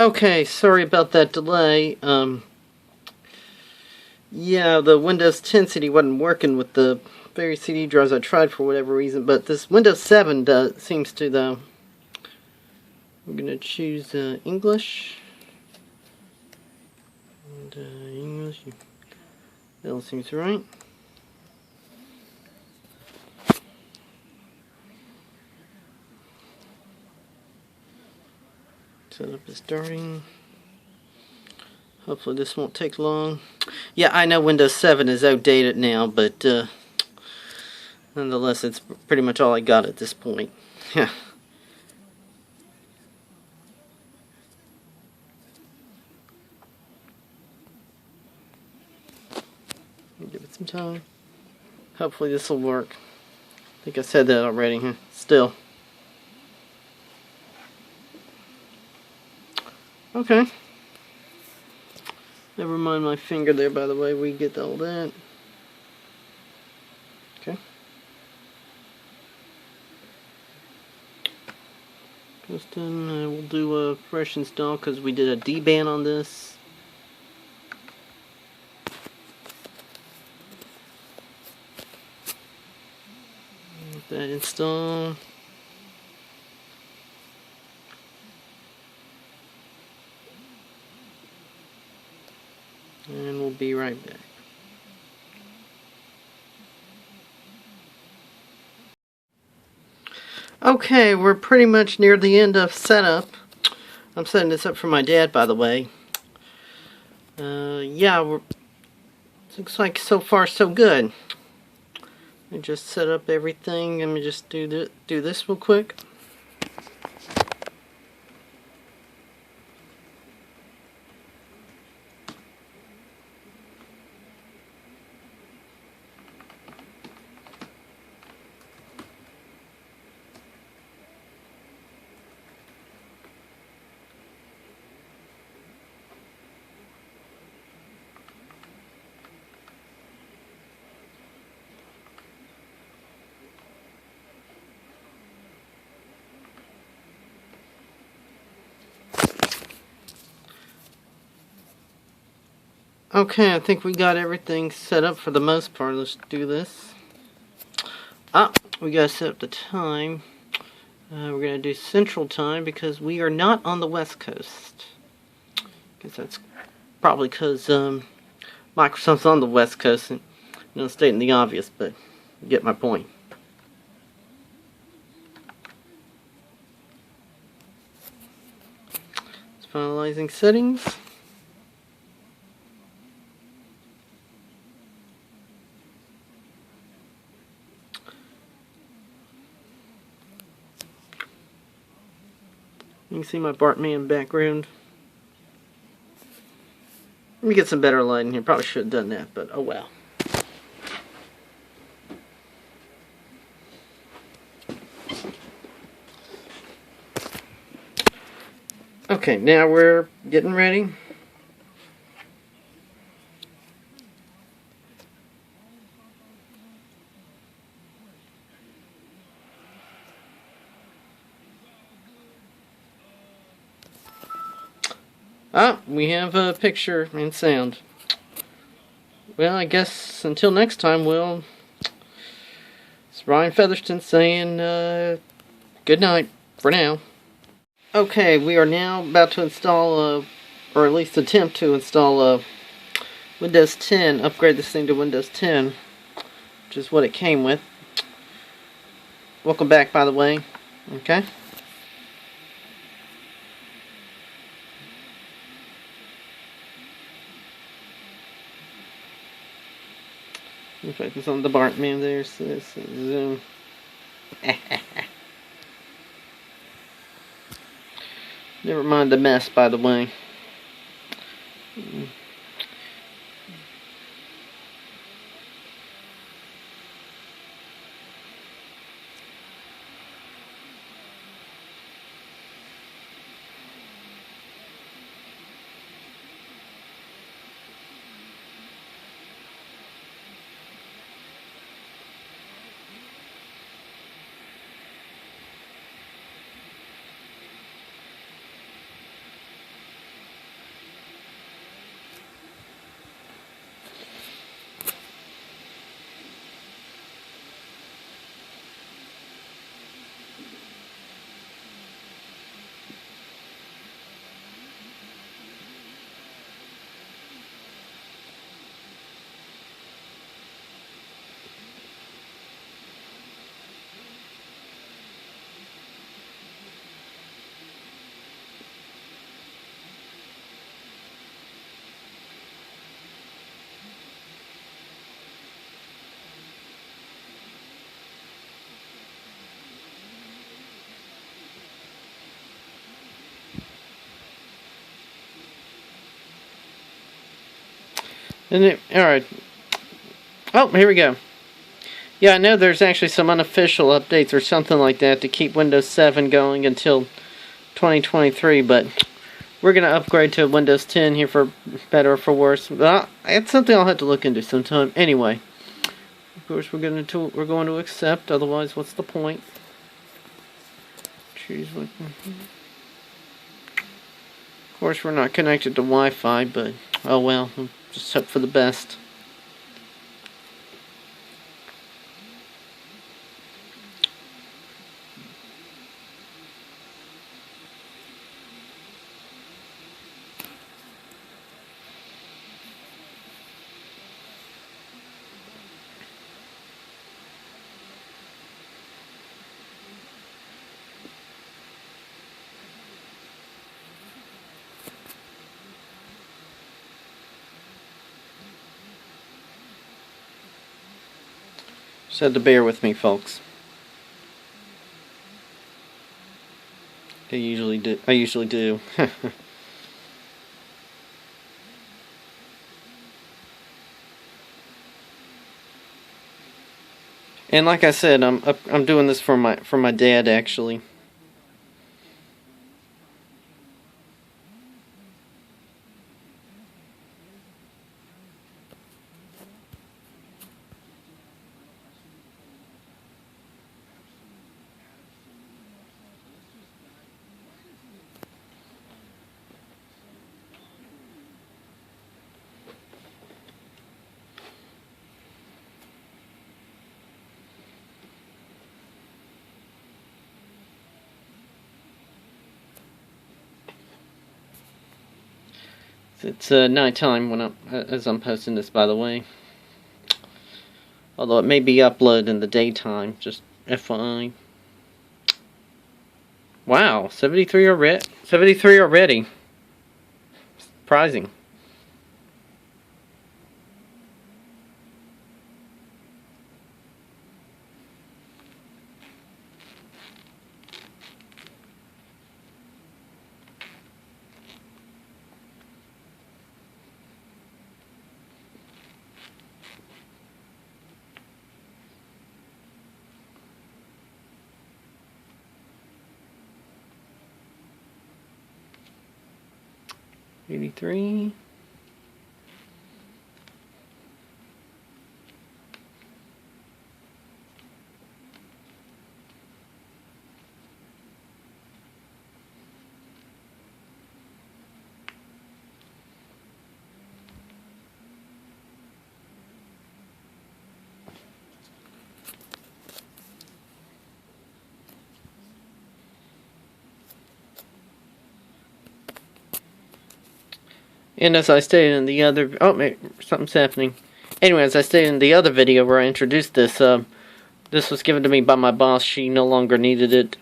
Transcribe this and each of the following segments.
Okay, sorry about that delay. Yeah, the Windows 10 CD wasn't working with the various CD drives I tried for whatever reason, but this Windows 7 seems to, though. I'm going to choose English. And, English. That all seems right. Setup is starting. Hopefully this won't take long. Yeah, I know Windows 7 is outdated now, but nonetheless, it's pretty much all I got at this point. Yeah. Give it some time. Hopefully this will work. I think I said that already. Huh? Still. Okay. Never mind my finger there, by the way. We get all that. Okay. Just we'll do a fresh install because we did a D-ban on this. Let that install. And we'll be right back. Okay, we're pretty much near the end of setup. I'm setting this up for my dad, by the way. Yeah, looks like so far so good. Let me just set up everything. Let me just do this real quick. Okay, I think we got everything set up for the most part. Let's do this. We gotta set up the time. We're gonna do Central Time because we are not on the West Coast. Guess that's probably because Microsoft's on the West Coast, and stating the obvious, but you get my point. It's finalizing settings. You can see my Bartman background. Let me get some better lighting here. Probably should have done that, but oh well. Okay, now we're getting ready. We have a picture and sound. Well, I guess until next time, it's Ryan Featherston saying good night for now. Okay, we are now about to install, or at least attempt to install Windows 10, upgrade this thing to Windows 10, which is what it came with. Welcome back, by the way. Okay. Focus on the Bartman there. So this is zoom. Never mind the mess, by the way. Alright. Oh, here we go. Yeah, I know there's actually some unofficial updates or something like that to keep Windows 7 going until 2023, but we're going to upgrade to Windows 10 here for better or for worse. But it's something I'll have to look into sometime. Anyway, of course we're going to accept, otherwise what's the point? Choose one. Of course we're not connected to Wi-Fi, but oh well, just hope for the best. Just had to bear with me, folks. I usually do. And like I said, I'm doing this for my dad actually. It's nighttime as I'm posting this, by the way. Although it may be uploaded in the daytime, just FYI. Wow, 73 already. 73 already. Surprising. $83. And as I stated in the other... Oh, something's happening. Anyway, as I stated in the other video where I introduced this, this was given to me by my boss. She no longer needed it.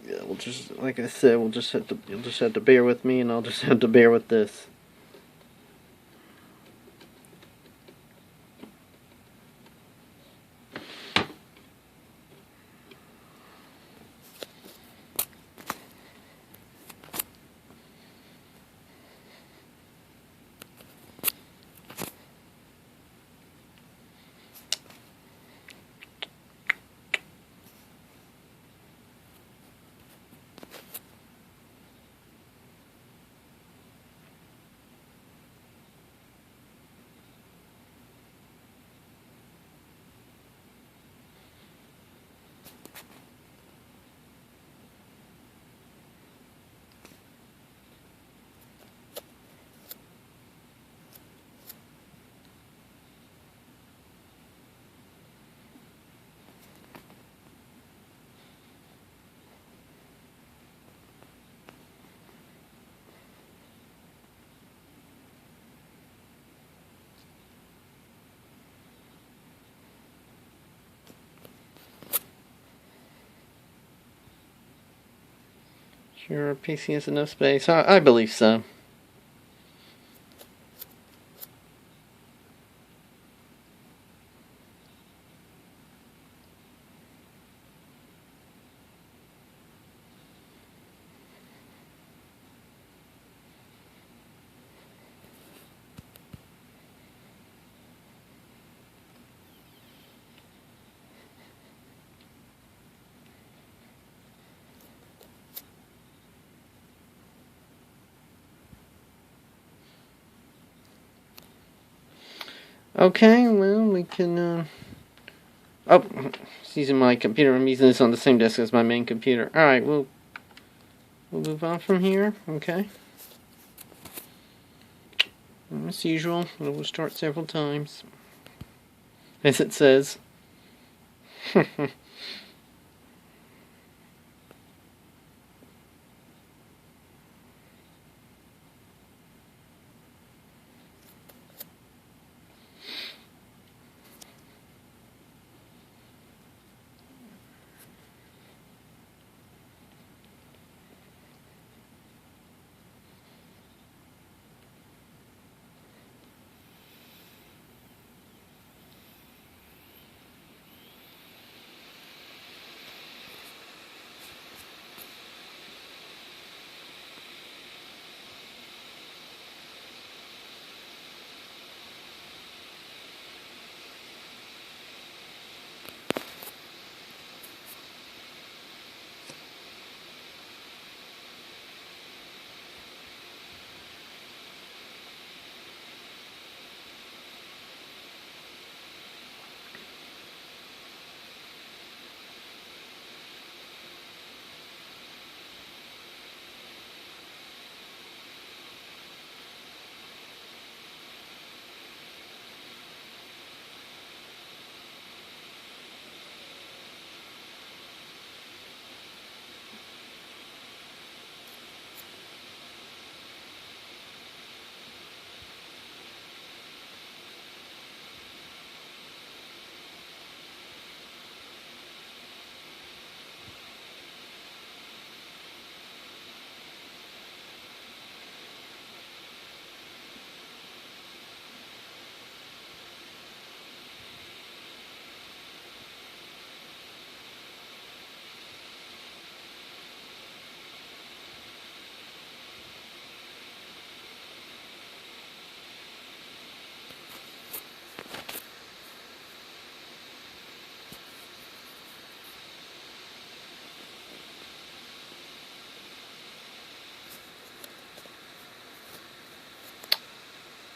Yeah, we'll just, like I said, you'll just have to bear with me, and I'll just have to bear with this. Sure, PC has enough space. I believe so. Okay, well, we can, oh, it's using my computer. I'm using this on the same desk as my main computer. Alright, we'll move on from here. Okay. As usual, we'll start several times. As it says.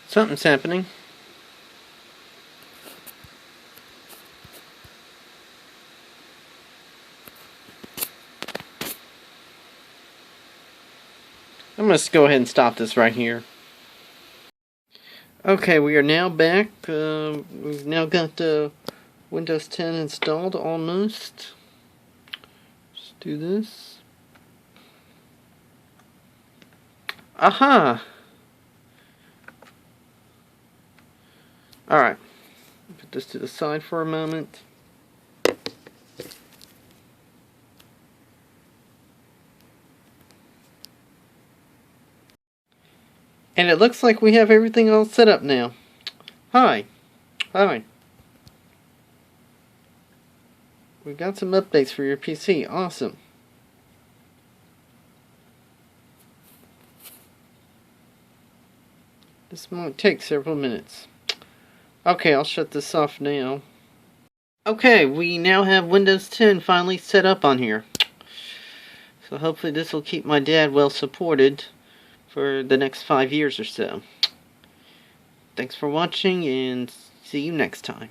Something's happening. I'm going to go ahead and stop this right here. Okay, we are now back. We've now got Windows 10 installed almost. Let's do this. Aha! Alright. Put this to the side for a moment. And it looks like we have everything all set up now. Hi. We've got some updates for your PC. Awesome. This might take several minutes. Okay, I'll shut this off now. Okay, we now have Windows 10 finally set up on here. So hopefully this will keep my dad well supported for the next 5 years or so. Thanks for watching, and see you next time.